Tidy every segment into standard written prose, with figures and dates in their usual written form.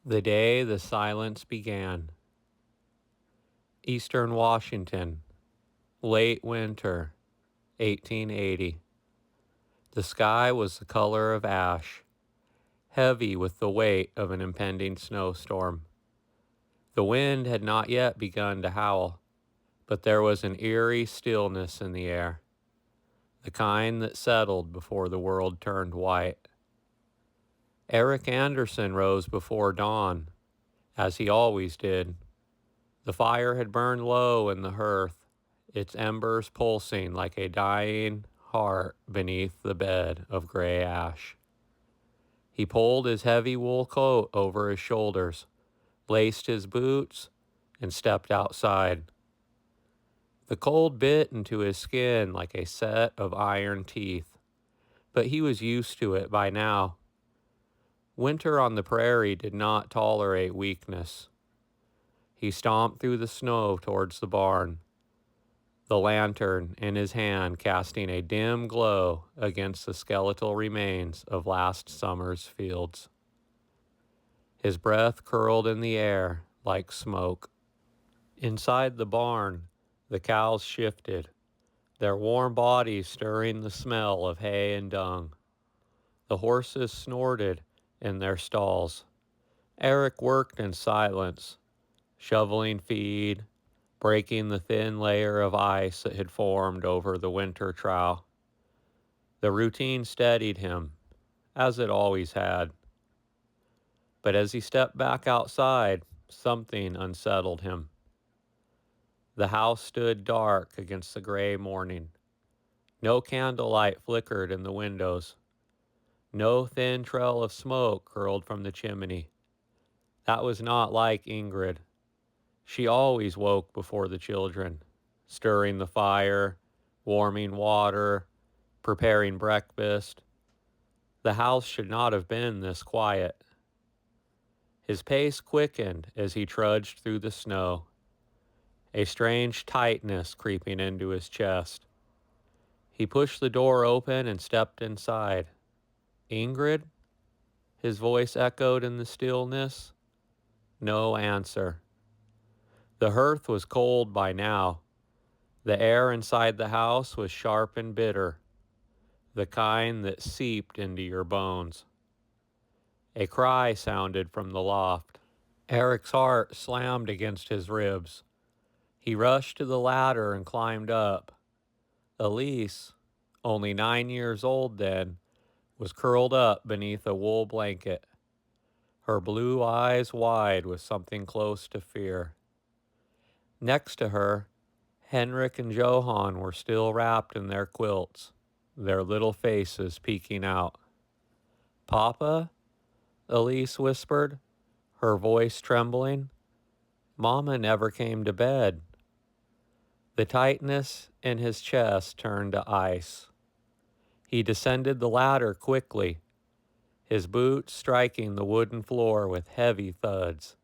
The day the silence began. Eastern Washington, late winter, 1880. The sky was the color of ash, heavy with the weight of an impending snowstorm. The wind had not yet begun to howl, but there was an eerie stillness in the air, the kind that settled before the world turned white. Eric Anderson rose before dawn, as he always did. The fire had burned low in the hearth, its embers pulsing like a dying heart beneath the bed of gray ash. He pulled his heavy wool coat over his shoulders, laced his boots, and stepped outside. The cold bit into his skin like a set of iron teeth, but he was used to it by now. Winter on the prairie did not tolerate weakness. He stomped through the snow towards the barn, the lantern in his hand casting a dim glow against the skeletal remains of last summer's fields. His breath curled in the air like smoke. Inside the barn, the cows shifted, their warm bodies stirring the smell of hay and dung. The horses snorted in their stalls. Eric worked in silence, shoveling feed, breaking the thin layer of ice that had formed over the winter trough. The routine steadied him, as it always had. But as he stepped back outside, something unsettled him. The house stood dark against the gray morning. No candlelight flickered in the windows. No thin trail of smoke curled from the chimney. That was not like Ingrid. She always woke before the children, stirring the fire, warming water, preparing breakfast. The house should not have been this quiet. His pace quickened as he trudged through the snow, a strange tightness creeping into his chest. He pushed the door open and stepped inside. Ingrid? His voice echoed in the stillness. No answer. The hearth was cold by now. The air inside the house was sharp and bitter, the kind that seeped into your bones. A cry sounded from the loft. Eric's heart slammed against his ribs. He rushed to the ladder and climbed up. Elise, only 9 years old then, was curled up beneath a wool blanket, her blue eyes wide with something close to fear. Next to her, Henrik and Johann were still wrapped in their quilts, their little faces peeking out. "Papa?" Elise whispered, her voice trembling. "Mama never came to bed." The tightness in his chest turned to ice. He descended the ladder quickly, his boots striking the wooden floor with heavy thuds.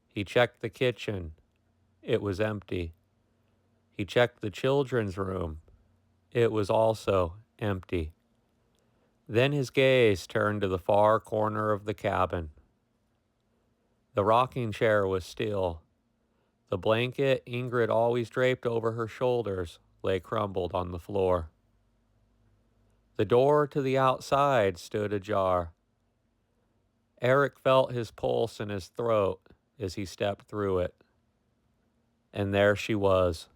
He checked the kitchen. It was empty. He checked the children's room. It was also empty. Then his gaze turned to the far corner of the cabin. The rocking chair was still. The blanket Ingrid always draped over her shoulders lay crumbled on the floor. The door to the outside stood ajar. Eric felt his pulse in his throat as he stepped through it. And there she was.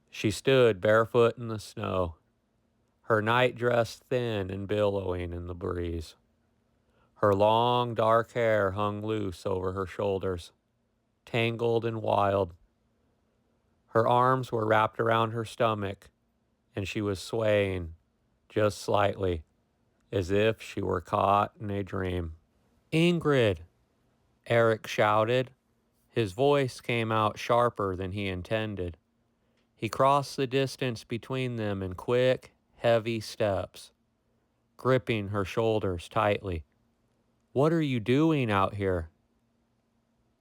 She stood barefoot in the snow, her nightdress thin and billowing in the breeze. Her long, dark hair hung loose over her shoulders, tangled and wild. Her arms were wrapped around her stomach, and she was swaying, just slightly, as if she were caught in a dream. "Ingrid!" Eric shouted. His voice came out sharper than he intended. He crossed the distance between them in quick, heavy steps, gripping her shoulders tightly. "What are you doing out here?"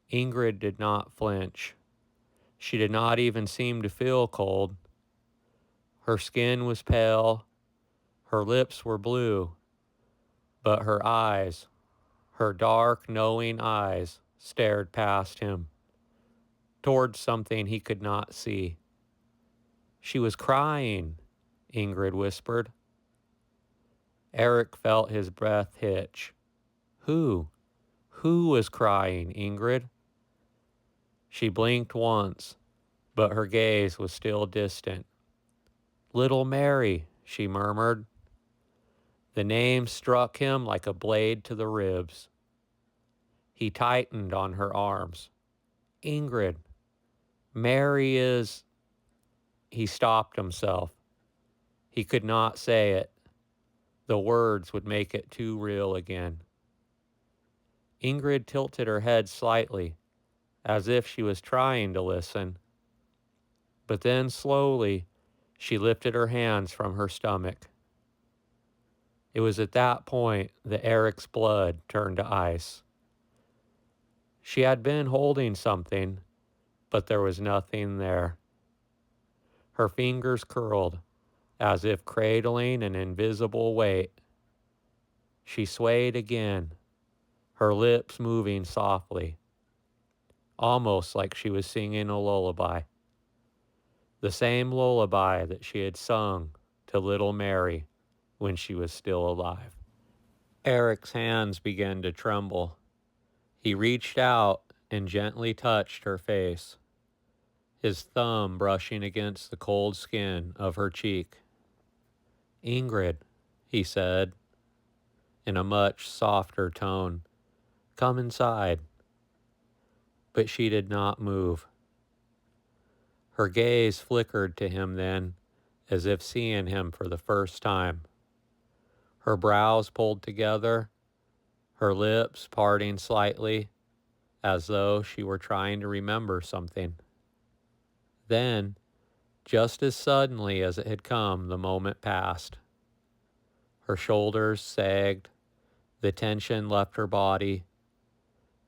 Ingrid did not flinch. She did not even seem to feel cold. Her skin was pale, her lips were blue, but her eyes, Her dark, knowing eyes stared past him, towards something he could not see. She was crying, Ingrid whispered. Eric felt his breath hitch. Who? Who was crying, Ingrid? She blinked once, but her gaze was still distant. Little Mary, she murmured. The name struck him like a blade to the ribs. He tightened on her arms. Ingrid, Mary is... He stopped himself. He could not say it. The words would make it too real again. Ingrid tilted her head slightly, as if she was trying to listen. But then slowly, she lifted her hands from her stomach. It was at that point that Eric's blood turned to ice. She had been holding something, but there was nothing there. Her fingers curled, as if cradling an invisible weight. She swayed again, her lips moving softly, almost like she was singing a lullaby. The same lullaby that she had sung to little Mary when she was still alive. Eric's hands began to tremble. He reached out and gently touched her face, his thumb brushing against the cold skin of her cheek. Ingrid, he said, in a much softer tone, come inside. But she did not move. Her gaze flickered to him then, as if seeing him for the first time. Her brows pulled together, her lips parting slightly, as though she were trying to remember something. Then, just as suddenly as it had come, the moment passed. Her shoulders sagged, the tension left her body.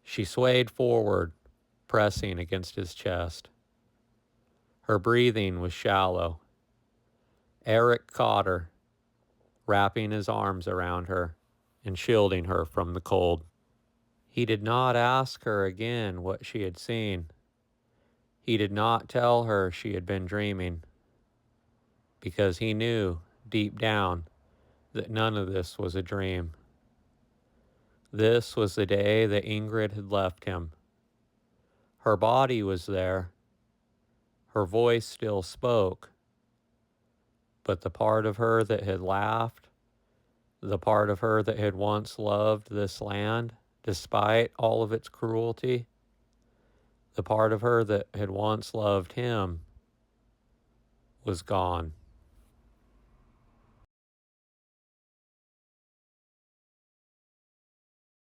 She swayed forward, pressing against his chest. Her breathing was shallow. Eric caught her, wrapping his arms around her and shielding her from the cold. He did not ask her again what she had seen. He did not tell her she had been dreaming, because he knew, deep down, that none of this was a dream. This was the day that Ingrid had left him. Her body was there. Her voice still spoke. But the part of her that had laughed, the part of her that had once loved this land, despite all of its cruelty, the part of her that had once loved him, was gone.